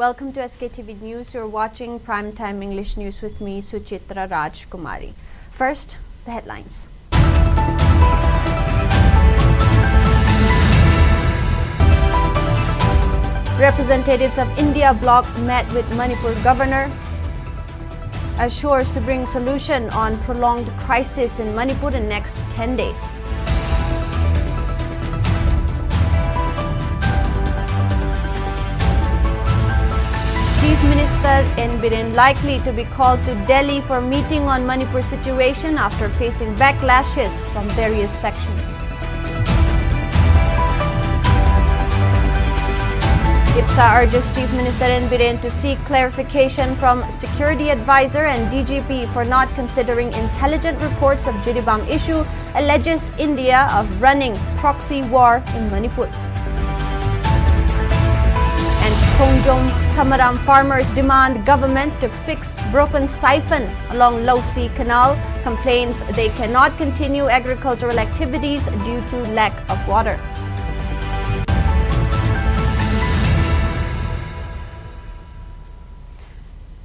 Welcome to SKTV News. You're watching Primetime English News with me, Suchitra Rajkumari. First, the headlines. Representatives of India bloc met with Manipur governor, assures to bring solution on prolonged crisis in Manipur in next 10 days. Chief Minister N. Biren likely to be called to Delhi for meeting on Manipur situation after facing backlashes from various sections. IPSA urges Chief Minister N. Biren to seek clarification from Security Advisor and DGP for not considering intelligent reports of Jiribam issue, alleges India of running proxy war in Manipur. And Khongjom Samaram farmers demand government to fix broken siphon along Losi Canal, complains they cannot continue agricultural activities due to lack of water.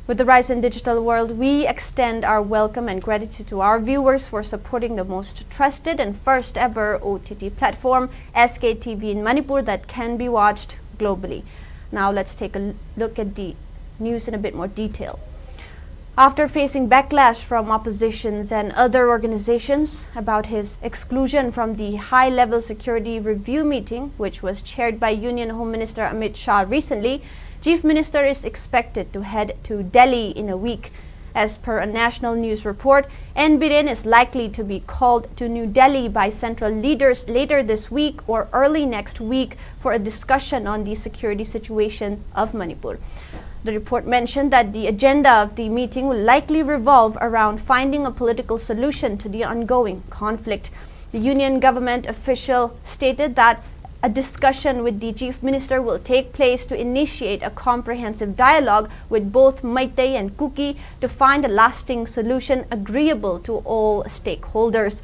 With the rise in digital world, we extend our welcome and gratitude to our viewers for supporting the most trusted and first ever OTT platform, SKTV in Manipur, that can be watched globally. Now let's take a look at the news in a bit more detail. After facing backlash from oppositions and other organizations about his exclusion from the high-level security review meeting, which was chaired by Union Home Minister Amit Shah recently, Chief Minister is expected to head to Delhi in a week. As per a national news report, N. Biren is likely to be called to New Delhi by central leaders later this week or early next week for a discussion on the security situation of Manipur. The report mentioned that the agenda of the meeting will likely revolve around finding a political solution to the ongoing conflict. The union government official stated that a discussion with the Chief Minister will take place to initiate a comprehensive dialogue with both Meitei and Kuki to find a lasting solution agreeable to all stakeholders.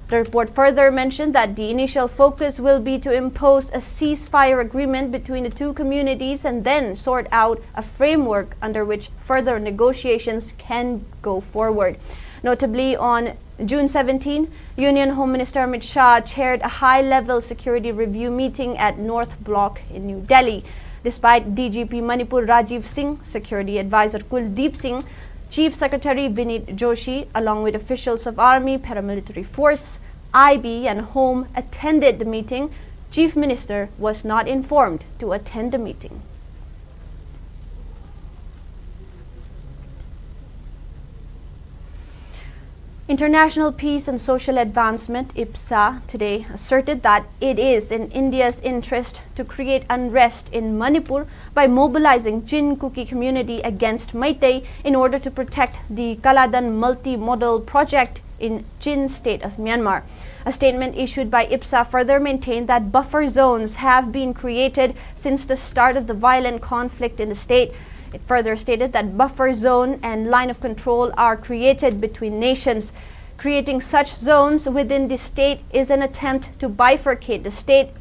The report further mentioned that the initial focus will be to impose a ceasefire agreement between the two communities and then sort out a framework under which further negotiations can go forward. Notably, on June 17, Union Home Minister Amit Shah chaired a high-level security review meeting at North Bloc in New Delhi. Despite DGP Manipur Rajiv Singh, Security Advisor Kuldeep Singh, Chief Secretary Vinit Joshi, along with officials of Army, Paramilitary Force, IB and Home attended the meeting, Chief Minister was not informed to attend the meeting. International Peace and Social Advancement, IPSA, today asserted that it is in India's interest to create unrest in Manipur by mobilizing Jin Kuki community against Meitei in order to protect the Kaladan multi-modal project in Jin state of Myanmar. A statement issued by IPSA further maintained that buffer zones have been created since the start of the violent conflict in the state. It further stated that buffer zone and line of control are created between nations. Creating such zones within the state is an attempt to bifurcate the state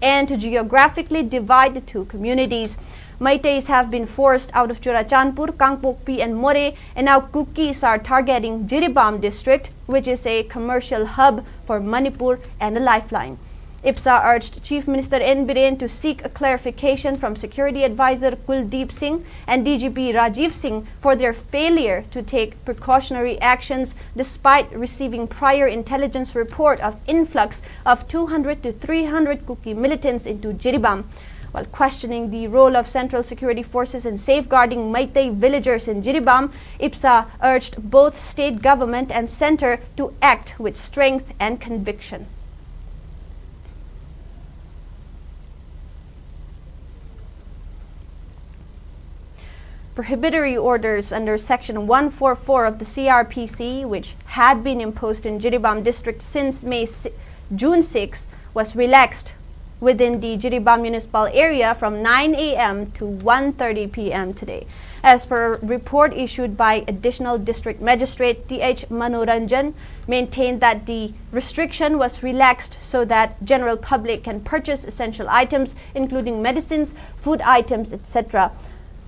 and to geographically divide the two communities. Meiteis have been forced out of Churachandpur, Kangpokpi and More, and now Kukis are targeting Jiribam district, which is a commercial hub for Manipur and a lifeline. IPSA urged Chief Minister N. Biren to seek a clarification from Security Advisor Kuldeep Singh and DGP Rajiv Singh for their failure to take precautionary actions despite receiving prior intelligence report of influx of 200 to 300 Kuki militants into Jiribam. While questioning the role of Central Security Forces in safeguarding Meitei villagers in Jiribam, IPSA urged both state government and center to act with strength and conviction. Prohibitory orders under Section 144 of the CRPC, which had been imposed in Jiribam district since June 6, was relaxed within the Jiribam municipal area from 9 a.m. to 1:30 p.m. today. As per a report issued by Additional District Magistrate T.H. Manoranjan, maintained that the restriction was relaxed so that general public can purchase essential items, including medicines, food items, etc.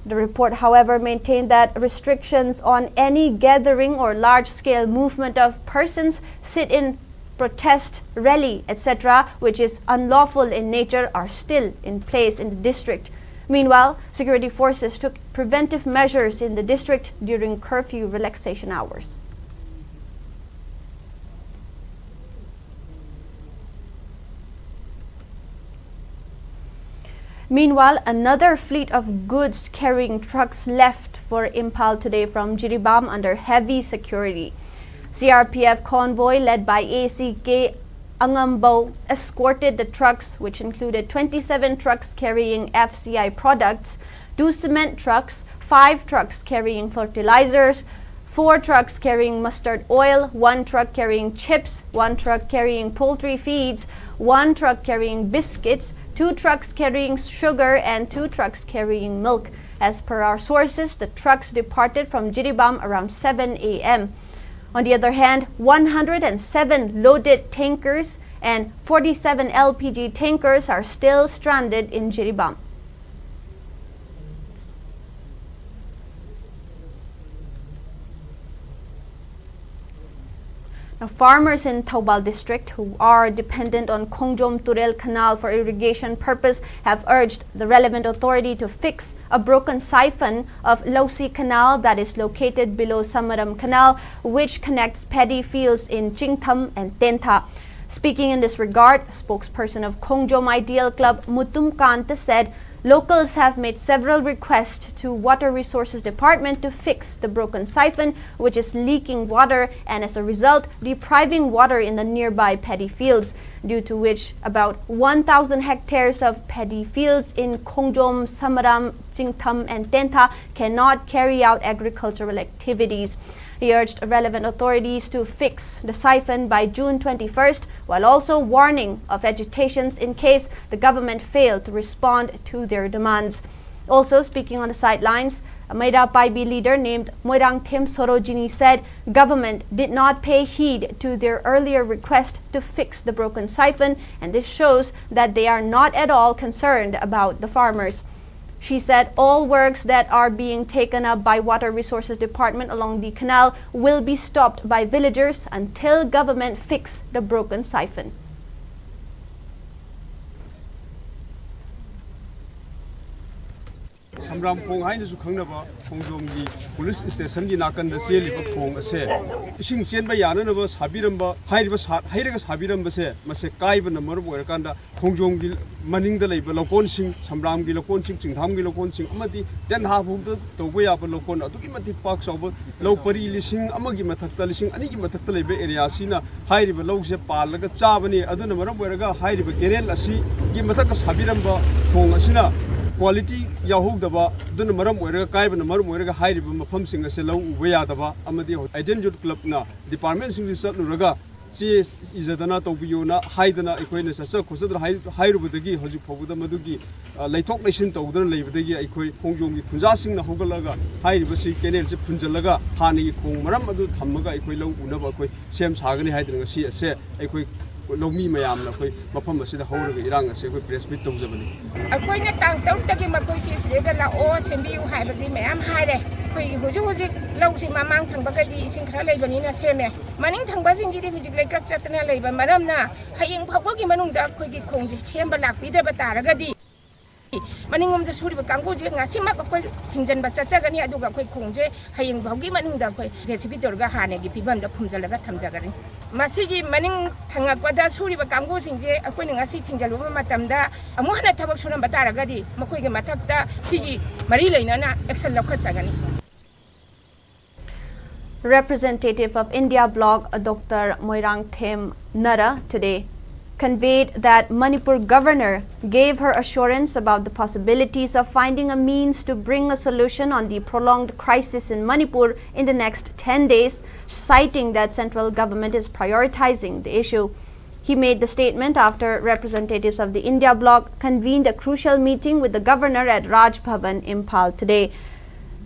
The report, however, maintained that restrictions on any gathering or large-scale movement of persons, sit-in, protest, rally, etc., which is unlawful in nature, are still in place in the district. Meanwhile, security forces took preventive measures in the district during curfew relaxation hours. Meanwhile, another fleet of goods carrying trucks left for Imphal today from Jiribam under heavy security. CRPF convoy led by ACK Angambo escorted the trucks, which included 27 trucks carrying FCI products, 2 cement trucks, 5 trucks carrying fertilizers, 4 trucks carrying mustard oil, 1 truck carrying chips, 1 truck carrying poultry feeds, 1 truck carrying biscuits, 2 trucks carrying sugar, and 2 trucks carrying milk. As per our sources, the trucks departed from Jiribam around 7 a.m. On the other hand, 107 loaded tankers and 47 LPG tankers are still stranded in Jiribam. Now, farmers in Thoubal district who are dependent on Khongjom Turel Canal for irrigation purpose have urged the relevant authority to fix a broken siphon of Lausi Canal that is located below Samaram Canal, which connects paddy fields in Chingtham and Tentha. Speaking in this regard, spokesperson of Khongjom Ideal Club Mutum Kanta said locals have made several requests to Water Resources Department to fix the broken siphon, which is leaking water and as a result depriving water in the nearby paddy fields, due to which about 1,000 hectares of paddy fields in Khongjom, Samaram, Chingtham and Tentha cannot carry out agricultural activities. He urged relevant authorities to fix the siphon by June 21st, while also warning of agitations in case the government failed to respond to their demands. Also speaking on the sidelines, a Maida Paibi leader named Moirang Them Sorojini said government did not pay heed to their earlier request to fix the broken siphon, and this shows that they are not at all concerned about the farmers. She said all works that are being taken up by Water Resources Department along the canal will be stopped by villagers until government fix the broken siphon. Samram Pong hainasu khangnaba Khongjomgi police station gi nakan da seliba phong ase ising senba yananaba sabiramba hairaga sabiramba se mase kaiba na maru oirakanda Khongjomgi maning da leiba lokon sing Samramgi lokon sing Chingthamgi lokon sing amati den ha phum da toba yaba lokon atuki mati pak soba lo pari lising amagi mathakta lising ani gi mathakta leiba area sina hairiba lose palaga chabani aduna maru oiraga hairiba kenel asi gi mathaka sabiramba phong asina quality yahogdaba dun maram oiraga kaibana maram oiraga hairiba mafam sing ase lau uba yadaba amadi identity club na department sing satnuraga si izadana tobiyona haidana ekoina sasa khosadra hairubadagi hojuk phobуда madugi laithok nation tawdana leibadagi ekoi Khongjomgi khunja sing na hogalaga hairiba si canal se phunjalaga hani khong maram adu thammaga ekoi lau unaba ekoi sem sagani haidana si ase ekoi Lomi mayam na koi mafam asida hawraga irang ase koi press meet tawjabani akoina tang tawtagi makoi si srega la o sembiu haibaji mayam haire koi huju lausi mamang thangbaga di ising khara leibani na seme maning thangba jingji di hujik lekrak chatna leiba maramna hayeng phawgi manungda koi gi khongji semba lakpida bataraga di maningom da suri ba kanggo je ngasima koi thingjanba chachagani aduga koi khongje hayeng phawgi manungda koi jcb dorga hanegi pibam da phumjalaga thamjagari masigi maning thangakpada suri ba kanggo singje akoi ngasi thingjaluba matamda amuhna thabak sunam bataragadi makoi ge mathakta sigi mari leinana action lakhachagani. Representative of India bloc Dr. Moirang Them Nara today conveyed that Manipur governor gave her assurance about the possibilities of finding a means to bring a solution on the prolonged crisis in Manipur in the next 10 days, citing that central government is prioritizing the issue. He made the statement after representatives of the India bloc convened a crucial meeting with the governor at Raj Bhavan, Imphal today.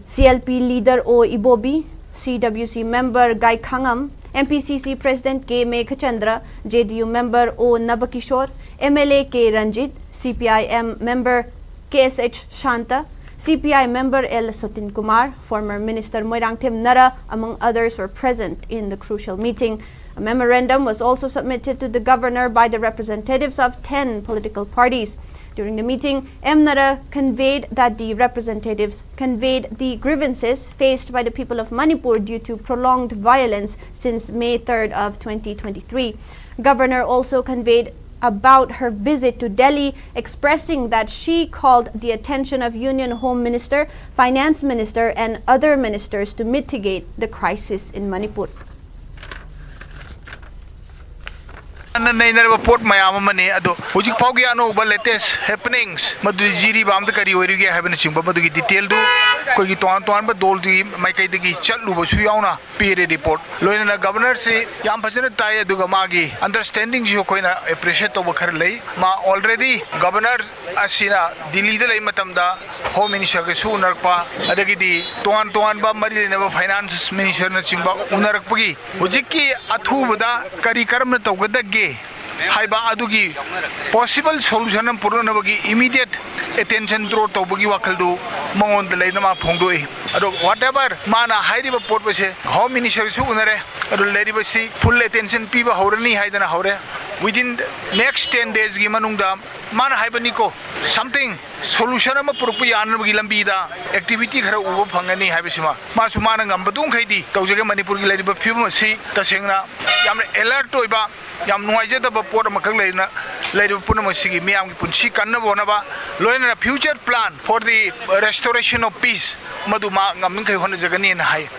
CLP leader O Ibobi, CWC member Gai Khangam, MPCC President K. Meghachandra, JDU member O. Nabakishore, MLA K. Ranjit, CPIM member KSH Shanta, CPI member L. Sotin Kumar, former Minister Moirangthim Nara, among others, were present in the crucial meeting. A memorandum was also submitted to the governor by the representatives of 10 political parties. During the meeting, M. Nara conveyed that the representatives conveyed the grievances faced by the people of Manipur due to prolonged violence since May 3rd of 2023. Governor also conveyed about her visit to Delhi, expressing that she called the attention of Union Home Minister, Finance Minister and other ministers to mitigate the crisis in Manipur. Report Mayamani, Uji Pogiano, latest happenings, Madu Jiri Bam the Kari, having a chimpa, but detail do, Kogiton, but Dolti, Maikadiki, Chalu, Suyana, period report. Loina governor say, Yampasana Taya Dugamagi, understanding Jokoina, appreciate over Karlay, Ma already governor Asina, the leader Matamda, Home Minister Sunarpa, Adagidi, Tuan Ba Mari, never finance minister Chimba, Unarpagi, Ujiki, Atubada, Karikaram Togada. Haiba adugi possible solution and Purunabagi immediate attention through Tobugi Wakaldu, Mongon the Lainama Pongdui. Whatever mana high report was a home minister Sunare, Ladibasi, full attention people Horani Haidana Hore. Within the next 10 days, Gimanungda, Mana Haibaniko, something solution of Purupian Gilambida, activity her over Pangani Habisima, Masumana Gambadung Haiti, Taujaga Manipuri Ladiba Pumasi, Tasengna, Yam alert toiba. Yam Nuaja the Port of Makalena, Lady Punamasi, Miam Punchi Kanabonaba, Loina future plan for the restoration of peace, Maduma Gaminka Honazagani and High.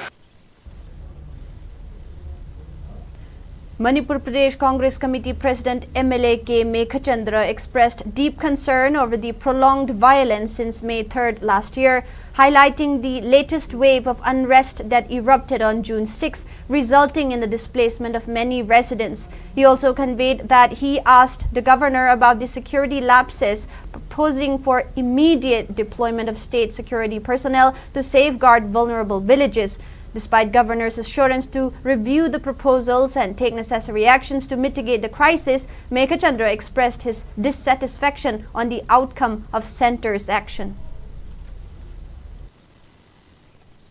Manipur Pradesh Congress Committee President MLA K. Meghachandra expressed deep concern over the prolonged violence since May 3rd last year, highlighting the latest wave of unrest that erupted on June 6, resulting in the displacement of many residents. He also conveyed that he asked the governor about the security lapses, proposing for immediate deployment of state security personnel to safeguard vulnerable villages. Despite governor's assurance to review the proposals and take necessary actions to mitigate the crisis, Meghachandra expressed his dissatisfaction on the outcome of centre's action.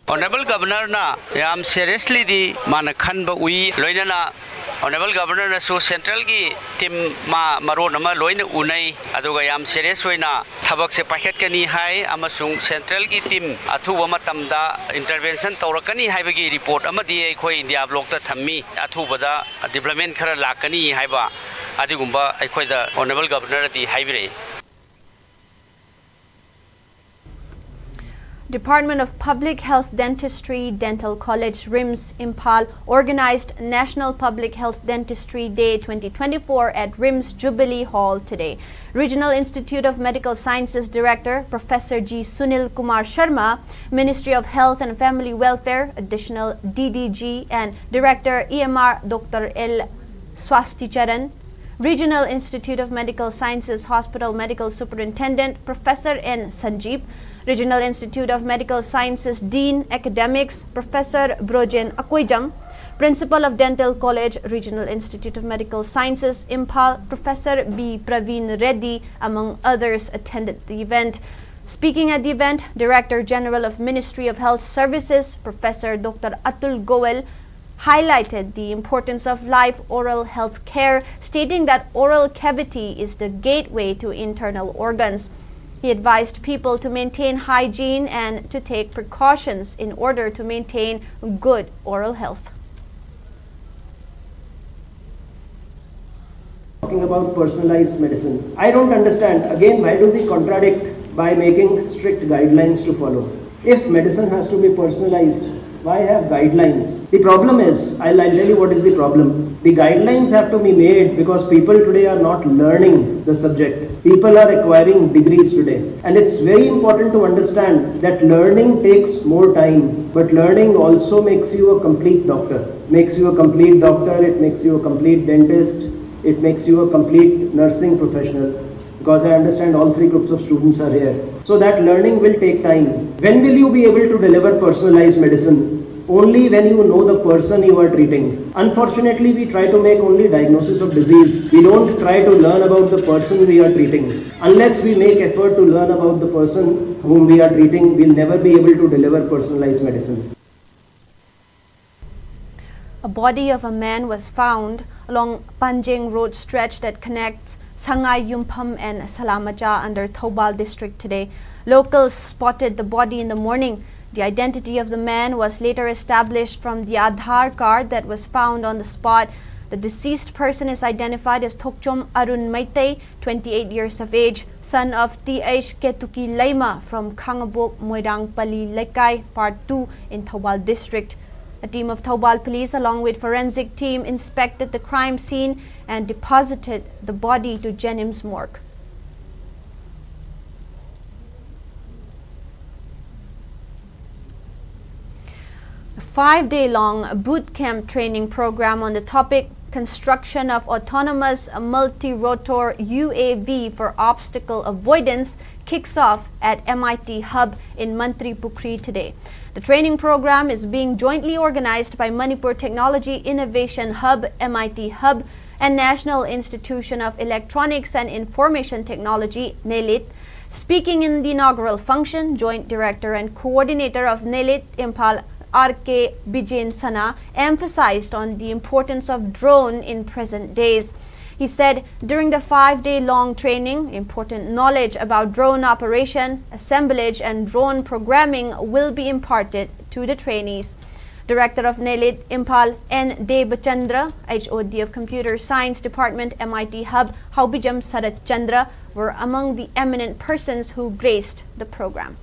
Honorable Governor na yam seriously di mana khanba ui loinana Honorable Governor na so central gi team maro nama loina unai aduga yam serious oina thabak se pakhet kani hai amasung central gi team athuwa matamda intervention tawrakani haibagi report amadi ekhoi India bloc ta thammi athubada development khara lakani haiba adigumba ekhoi da Honorable Governor di haibire. Department of Public Health Dentistry Dental College RIMS Imphal organized National Public Health Dentistry Day 2024 at RIMS Jubilee Hall today. Regional Institute of Medical Sciences Director Professor G. Sunil Kumar Sharma, Ministry of Health and Family Welfare Additional DDG and Director EMR Dr. L. Swasticharan, Regional Institute of Medical Sciences Hospital Medical Superintendent Professor N. Sanjeev, Regional Institute of Medical Sciences Dean Academics Professor Brojen Akoijam, Principal of Dental College Regional Institute of Medical Sciences Imphal Professor B. Praveen Reddy, among others, attended the event. Speaking at the event, Director General of Ministry of Health Services Professor Dr. Atul Goel highlighted the importance of live oral health care, stating that oral cavity is the gateway to internal organs. He advised people to maintain hygiene and to take precautions in order to maintain good oral health. Talking about personalized medicine, I don't understand, again, why do we contradict by making strict guidelines to follow? If medicine has to be personalized, why have guidelines? The problem is, I'll tell you what is the problem. The guidelines have to be made because people today are not learning the subject. People are acquiring degrees today. And it's very important to understand that learning takes more time, but learning also makes you a complete doctor. Makes you a complete doctor, it makes you a complete dentist, it makes you a complete nursing professional. Because I understand all three groups of students are here. So that learning will take time. When will you be able to deliver personalized medicine? only when you know the person you are treating. Unfortunately, we try to make only diagnosis of disease. We don't try to learn about the person we are treating. Unless we make effort to learn about the person whom we are treating, we'll never be able to deliver personalized medicine. A body of a man was found along Panjeng Road stretch that connects Sangai Yumpam and Salamaja under Thobal district today. Locals spotted the body in the morning. The identity of the man was later established from the Aadhaar card that was found on the spot. The deceased person is identified as Thokchom Arun Maitei, 28 years of age, son of T.H. Ketuki Laima from Khangabok Moirang Pali Lekai, Part 2 in Thobal district. A team of Thobal police along with forensic team inspected the crime scene and deposited the body to Jennings morgue. A 5-day-long boot camp training program on the topic construction of autonomous multi-rotor UAV for obstacle avoidance kicks off at MIT Hub in Mantri Pukri today. The training program is being jointly organized by Manipur Technology Innovation Hub, MIT Hub, and National Institution of Electronics and Information Technology, NELIT. Speaking in the inaugural function, Joint Director and Coordinator of NELIT, Imphal, R.K. Bijen Sana, emphasized on the importance of drone in present days. He said during the 5-day-long training, important knowledge about drone operation, assemblage and drone programming will be imparted to the trainees. Director of NELIT, Imphal, N. Debachandra, HOD of Computer Science Department, MIT Hub, Haubijam Sarat Chandra, were among the eminent persons who graced the program.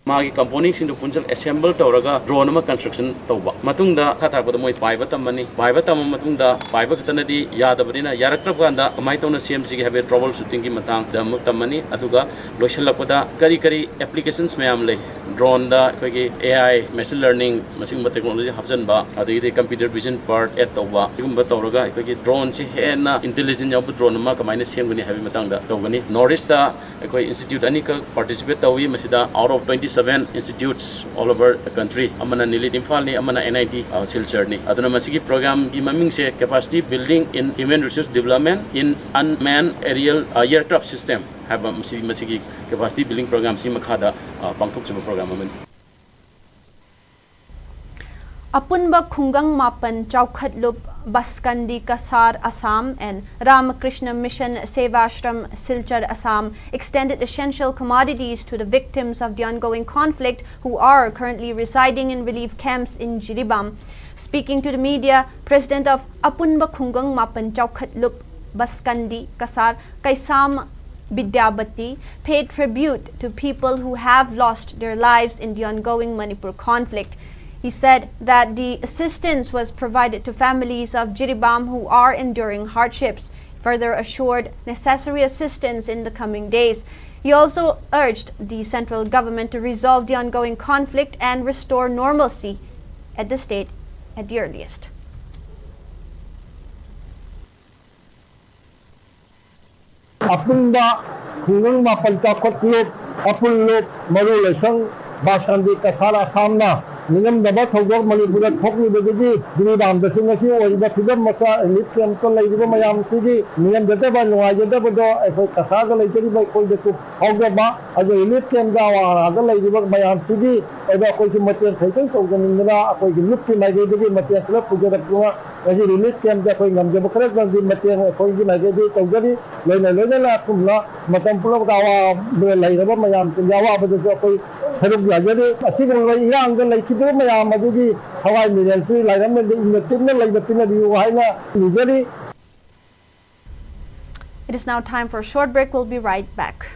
मागी components सिंदु पुंजल assemble तौरगा drone अमा construction तौबा मतुंगदा खातारबदा मोय पाइबा तमनी पाइबा तम मतुंगदा पाइबा खतनदी यादबनिना यारक्त्रब कांदा अमाय तौना CMC गे हेबे ट्रबल शूटिंग की मतांग दम तमनी अदुगा लोइसलकपदा करी करी एप्लीकेशंस मयाम ले ड्रोन दा कोगी एआई मशीन लर्निंग मसिंग टेक्नोलॉजी हबजनबा अदगी कंप्यूटर विजन पार्ट एड तौबा सिगुंबा तौरगा कोगी ड्रोन से हेना इंटेलिजेंट याव ड्रोन अमा कमाइना सेमगनी हेबे मतांगदा तौगनी नॉर्थ ईस्ट दा कोई इंस्टीट्यूट अनिका पार्टिसिपेट तौई मसिदा out of 27 institutes all over the country. Amana NELIT Imphal ni amana NIT Silchar ni. Aduna masigi program gi maming se capacity building in human resource development in unmanned aerial aircraft system. Have masigi capacity building program si makhada pangthok chaba program aman. Apunba Khungang Mapan Chaukhatlup Baskandi Kasar Assam and Ramakrishna Mission Sevashram Silchar Assam extended essential commodities to the victims of the ongoing conflict who are currently residing in relief camps in Jiribam. Speaking to the media, President of Apunba Khungang Mapan Chaukhatlup Baskandi Kasar Kaisam Bidyabati paid tribute to people who have lost their lives in the ongoing Manipur conflict. He said that the assistance was provided to families of Jiribam who are enduring hardships, further assured necessary assistance in the coming days. He also urged the central government to resolve the ongoing conflict and restore normalcy at the state at the earliest. Apunda Khungang Mapan Chaukhatlup Apullup Marulesang Baskandi Kasara Samna Ningam Daba Thogok Manipura Thokni Begi Jiribam the Singasi or the Figure Masa and Lithium Kolaiba Mayam City Ningam Deba Noajabado a Kasaga later by Koldetu Hogaba as a Lithium Gawa other lady Mayam City or the Kojimatia Titan of the Nindra a look in my baby Matia Club to get a Puma as a Lithium Japang Democrat and the Matia Kojimaji Togari Lena Lena Sumla Matampula Gawa Lairaba Mayam Sinjawa but the Jokoy Serub Yajari a single young like It is now time for a short break. We'll be right back.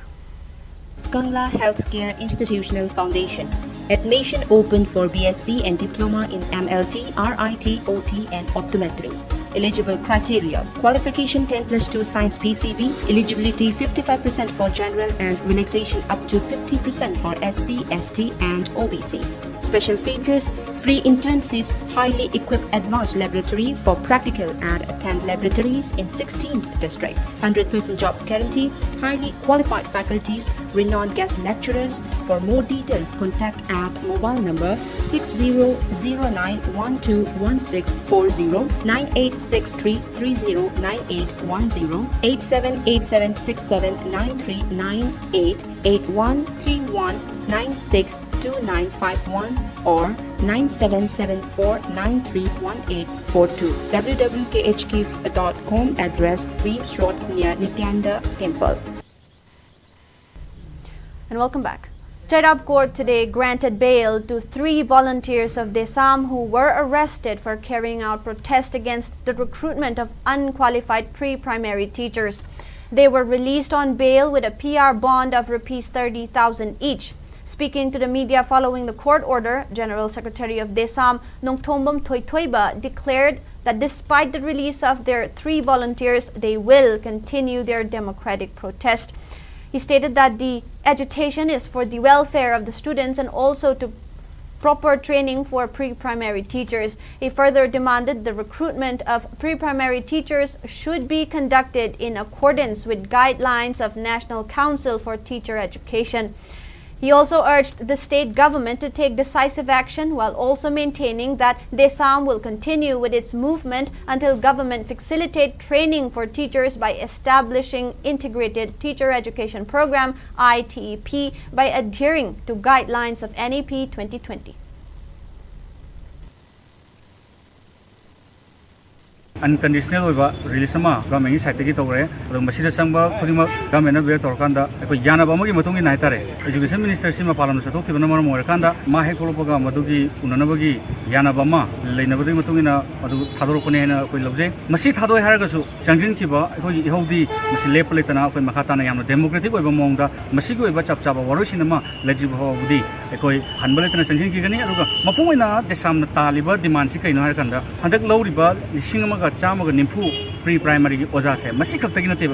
Kangla Healthcare Institutional Foundation. Admission open for BSc and Diploma in MLT, RIT, OT and Optometry. Eligible criteria: qualification 10+2 Science PCB, eligibility 55% for general and relaxation up to 50% for SC, ST and OBC. Special features: free internships, highly equipped advanced laboratory for practical and 10 laboratories in 16th district, 100% job guarantee, highly qualified faculties, renowned guest lecturers. For more details, contact at mobile number 6009121640, 9863309810, 8787679398, 8131962951, or 9774931842. www.khkif.com, address Reeves Road near Nityananda Temple. And welcome back. Chairab Court today granted bail to 3 volunteers of Desam who were arrested for carrying out protest against the recruitment of unqualified pre-primary teachers. They were released on bail with a PR bond of Rs 30,000 each. Speaking to the media following the court order, General Secretary of Desam, Nongthombam Toitoiba, declared that despite the release of their 3 volunteers, they will continue their democratic protest. He stated that the agitation is for the welfare of the students and also to proper training for pre-primary teachers. He further demanded the recruitment of pre-primary teachers should be conducted in accordance with guidelines of National Council for Teacher Education. He also urged the state government to take decisive action while also maintaining that Desam will continue with its movement until government facilitate training for teachers by establishing Integrated Teacher Education Program ITEP by adhering to guidelines of NEP 2020. Unconditional release government side to Masida Samba, government of Torkanda, Yanabamagi Matungi Naitare, Education Minister Sima Palam Satoki, Namar Morakanda, Mahekologa, Madugi, Unanabagi, Yanabama, Lenabadi Matungina, Tadorpone, Quilose, Masit Hado Haragasu, Jankin Kiba, Hodi, Masilepolitana, Makatana Yam, Democratic of Monga, Masigo Bachapa, Waroshinama, Legible Ekoi, Hanbaletan Sanjin Kigani, Mapuina, the Sam Taliba, Demansika in Harakanda, and the low river, Singamaga. Jammu and Kashmir pre-primary Ozase, Masika Taginate,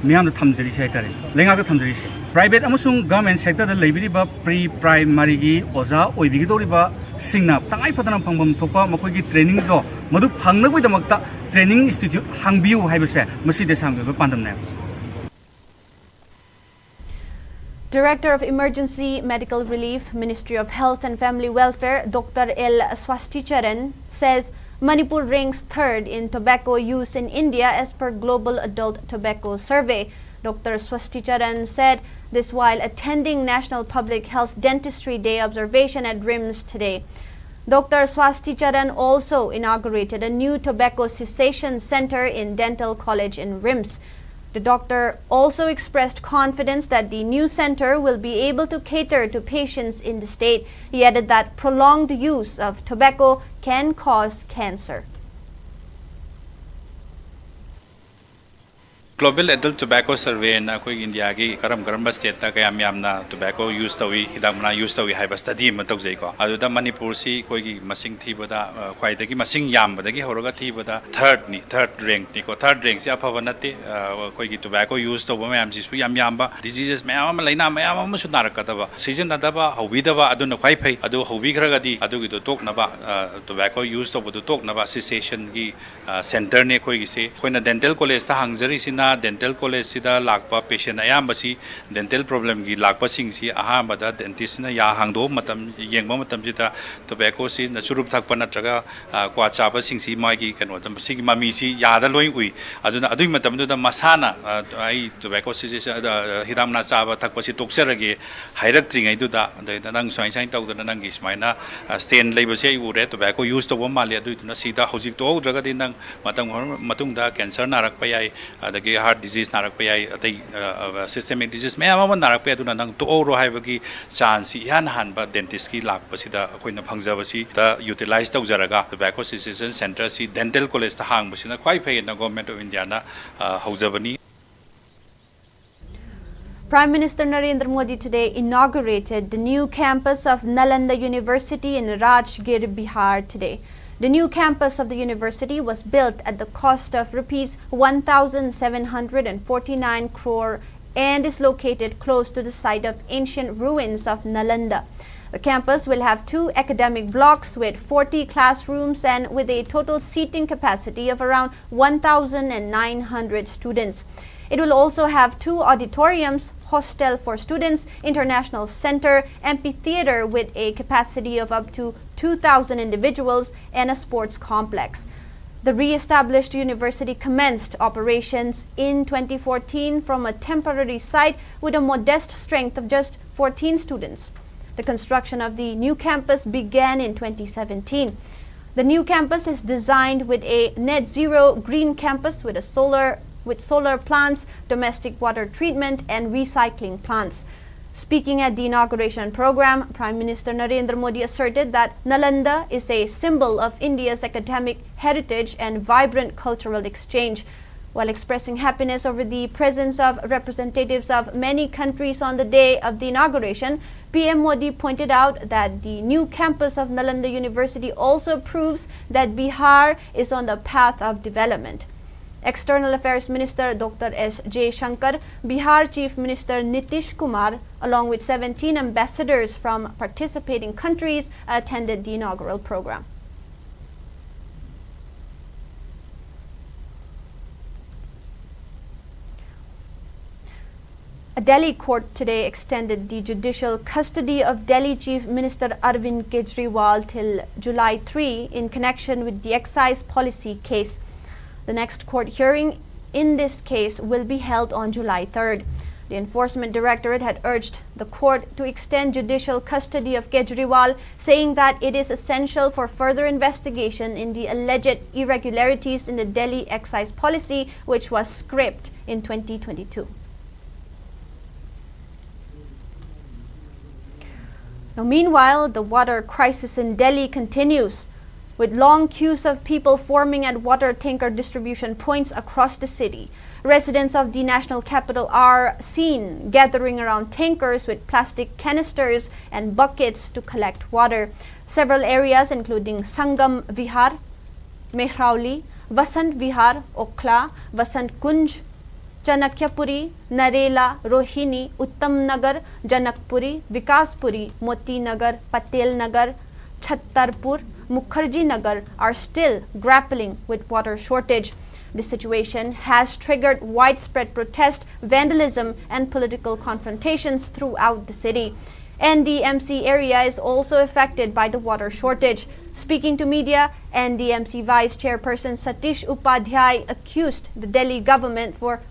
Miam the Tamzeri Secretary, Lenga Tamzeri. Private Amusung government sector the Labiriba pre-primary Oza, Oibidoriba, Singna, Tangai Patanam Pambam Topa, Makogi training go, Madu Panga with the Makta Training Institute, Hangbiu Habese, Masida Sanga, Pandam. Director of Emergency Medical Relief, Ministry of Health and Family Welfare, Dr. L. Swasticharan, says Manipur ranks 3rd in tobacco use in India as per Global Adult Tobacco Survey. Dr. Swasticharan said this while attending National Public Health Dentistry Day observation at RIMS today. Dr. Swasticharan also inaugurated a new tobacco cessation center in Dental College in RIMS. The doctor also expressed confidence that the new center will be able to cater to patients in the state. He added that prolonged use of tobacco can cause cancer. Global Adult Tobacco Survey na koi India gi karam state ta kaya miyamna tobacco use tawi hidamna use tawi haiba study ma tawjai ko aduda Manipur si koi gi masing thibada khwaidagi masing yambadagi horoga thibada third rank ni ko third rank si aphaba natte koi gi tobacco use tawa mayam si su yamba diseases mayam laina mayam ma su narakataba season nadaba hobidaba aduna khwai phai adu hobi khragadi adu gi tok naba tobacco use tawa tok naba cessation gi center ne koi gi se koina dental college ta hangjari sina dental college sida lakpa patient ayambasi dental problem gi lakpa sing si ahambada dentist na ya hangdo matam yengba matam jita tobacco si na churup thakpa natraga kwa chaba sing si mai gi kano tam si mami si ya da loi ui aduna adui matam du da masana ai tobacco si hidam na chaba thakpa si tokserage hairak tringai du da nang swai sai tau da nang gi smaina stain label se ure tobacco use to male adu na sida hojik to draga din nang matung da cancer narak pa yai adagi heart disease narak pa yai atai systemic disease me ama narak pa aduna nang to oro haibagi chance yan han ba dentist ki lak pasida koina phangja si da utilize tau jaraga tobacco cessation center si dental college ta hang basina khwai phai na government of India na haujabani. Prime Minister Narendra Modi today inaugurated the new campus of Nalanda University in Rajgir, Bihar today. The new campus of the university was built at the cost of Rs 1,749 crore and is located close to the site of ancient ruins of Nalanda. The campus will have 2 academic blocks with 40 classrooms and with a total seating capacity of around 1,900 students. It will also have 2 auditoriums, hostel for students, international center, amphitheater with a capacity of up to 2,000 individuals, and a sports complex. The re-established university commenced operations in 2014 from a temporary site with a modest strength of just 14 students. The construction of the new campus began in 2017. The new campus is designed with a net zero green campus with solar plants, domestic water treatment, and recycling plants. Speaking at the inauguration program, Prime Minister Narendra Modi asserted that Nalanda is a symbol of India's academic heritage and vibrant cultural exchange. While expressing happiness over the presence of representatives of many countries on the day of the inauguration, PM Modi pointed out that the new campus of Nalanda University also proves that Bihar is on the path of development. External Affairs Minister Dr. S. J. Shankar, Bihar Chief Minister Nitish Kumar, along with 17 ambassadors from participating countries, attended the inaugural program. A Delhi court today extended the judicial custody of Delhi Chief Minister Arvind Kejriwal till July 3 in connection with the excise policy case. The next court hearing in this case will be held on July 3rd. The Enforcement Directorate had urged the court to extend judicial custody of Kejriwal, saying that it is essential for further investigation in the alleged irregularities in the Delhi excise policy, which was scrapped in 2022. Now, meanwhile, the water crisis in Delhi continues, with long queues of people forming at water tanker distribution points across the city. Residents of the national capital are seen gathering around tankers with plastic canisters and buckets to collect water. Several areas including Sangam Vihar, Mehrauli, Vasant Vihar, Okhla, Vasant Kunj, Chanakyapuri, Narela, Rohini, Uttam Nagar, Janakpuri, Vikaspuri, Moti Nagar, Patel Nagar, Chhattarpur, Mukherjee Nagar are still grappling with water shortage. This situation has triggered widespread protest, vandalism, and political confrontations throughout the city. NDMC area is also affected by the water shortage. Speaking to media, NDMC Vice Chairperson Satish Upadhyay accused the Delhi government for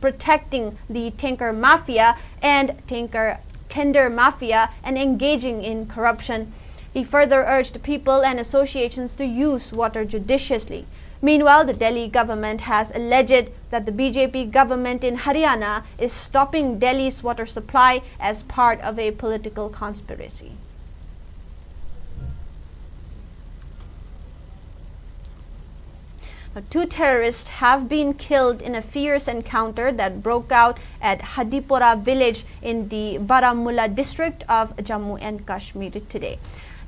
protecting the tanker mafia and tanker tender mafia and engaging in corruption. He further urged people and associations to use water judiciously. Meanwhile, the Delhi government has alleged that the BJP government in Haryana is stopping Delhi's water supply as part of a political conspiracy. Now, 2 terrorists have been killed in a fierce encounter that broke out at Hadipora village in the Baramulla district of Jammu and Kashmir today.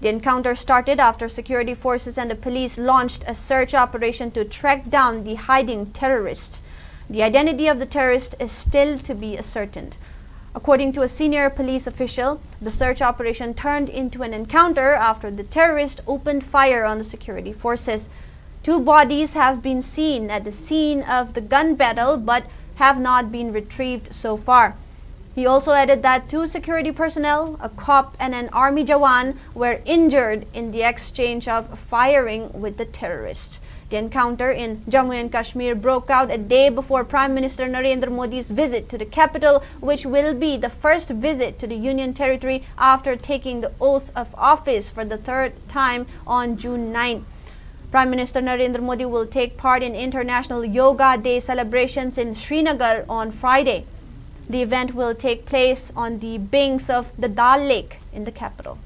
The encounter started after security forces and the police launched a search operation to track down the hiding terrorists. The identity of the terrorist is still to be ascertained. According to a senior police official, the search operation turned into an encounter after the terrorist opened fire on the security forces. 2 bodies have been seen at the scene of the gun battle but have not been retrieved so far. He also added that 2 security personnel, a cop and an army jawan, were injured in the exchange of firing with the terrorists. The encounter in Jammu and Kashmir broke out a day before Prime Minister Narendra Modi's visit to the capital, which will be the first visit to the Union Territory after taking the oath of office for the 3rd time on June 9. Prime Minister Narendra Modi will take part in International Yoga Day celebrations in Srinagar on Friday. The event will take place on the banks of the Dal Lake in the capital.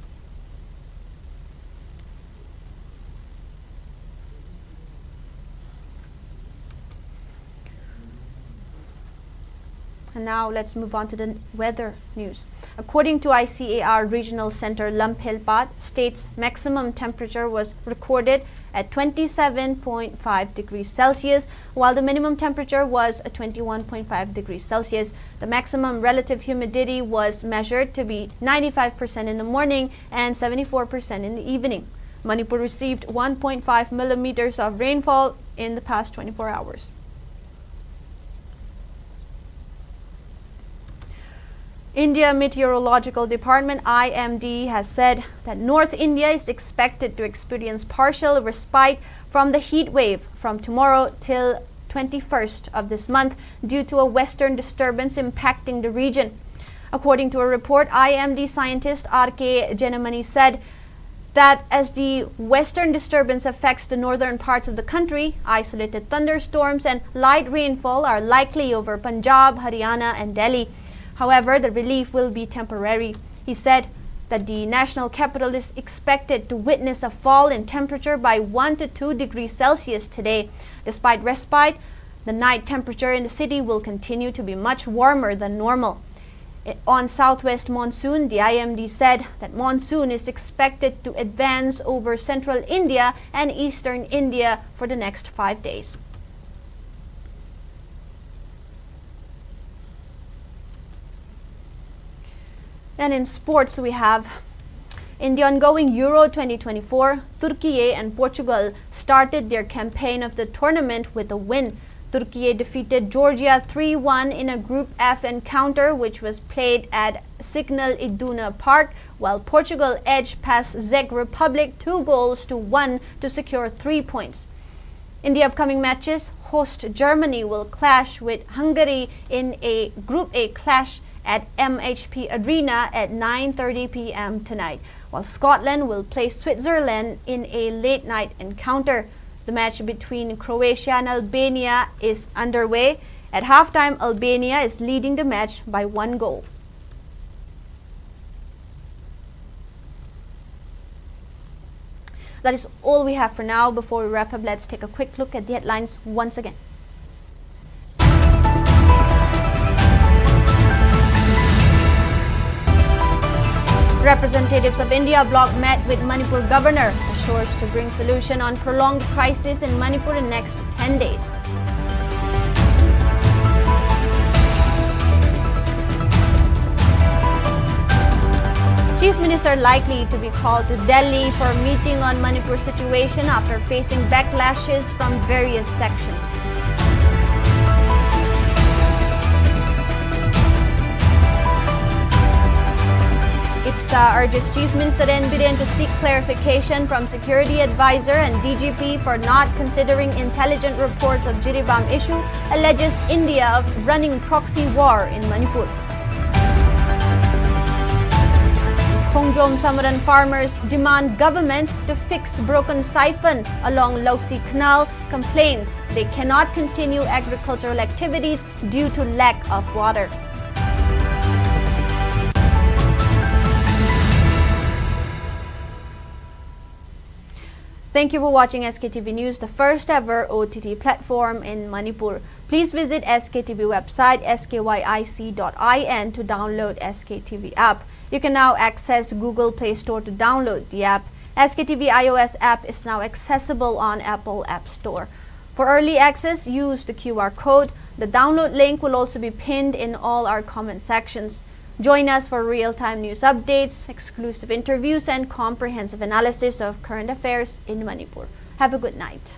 And now let's move on to the weather news. According to ICAR Regional Center Lamphelpat, state's maximum temperature was recorded at 27.5 degrees Celsius, while the minimum temperature was 21.5 degrees Celsius. The maximum relative humidity was measured to be 95% in the morning and 74% in the evening. Manipur received 1.5 millimeters of rainfall in the past 24 hours. India Meteorological Department IMD has said that North India is expected to experience partial respite from the heat wave from tomorrow till 21st of this month due to a western disturbance impacting the region. According to a report, IMD scientist R.K. Janamani said that as the western disturbance affects the northern parts of the country, isolated thunderstorms and light rainfall are likely over Punjab, Haryana and Delhi. However, the relief will be temporary. He said that the national capital is expected to witness a fall in temperature by 1 to 2 degrees Celsius today. Despite respite, the night temperature in the city will continue to be much warmer than normal. On southwest monsoon, the IMD said that monsoon is expected to advance over central India and eastern India for the next 5 days. And in sports, we have in the ongoing Euro 2024, Turkey and Portugal started their campaign of the tournament with a win. Turkey defeated Georgia 3-1 in a Group F encounter which was played at Signal Iduna Park, while Portugal edged past Czech Republic 2-1 to secure 3 points. In the upcoming matches, host Germany will clash with Hungary in a Group A clash at MHP Arena at 9:30 p.m. tonight, while Scotland will play Switzerland in a late-night encounter. The match between Croatia and Albania is underway. At halftime, Albania is leading the match by 1 goal. That is all we have for now. Before we wrap up, let's take a quick look at the headlines once again. Representatives of India bloc met with Manipur governor, assures to bring solution on prolonged crisis in Manipur in next 10 days. Chief Minister likely to be called to Delhi for a meeting on Manipur situation after facing backlashes from various sections. IPSA urges Chief Minister N. Biren to seek clarification from Security Advisor and DGP for not considering intelligent reports of Jiribam issue, alleges India of running proxy war in Manipur. Khongjom Samaran farmers demand government to fix broken siphon along Lausi Canal, complains they cannot continue agricultural activities due to lack of water. Thank you for watching SKTV News, the first ever OTT platform in Manipur. Please visit SKTV website skyic.in to download SKTV app. You can now access Google Play Store to download the app. SKTV iOS app is now accessible on Apple App Store. For early access, use the QR code. The download link will also be pinned in all our comment sections. Join us for real-time news updates, exclusive interviews, and comprehensive analysis of current affairs in Manipur. Have a good night.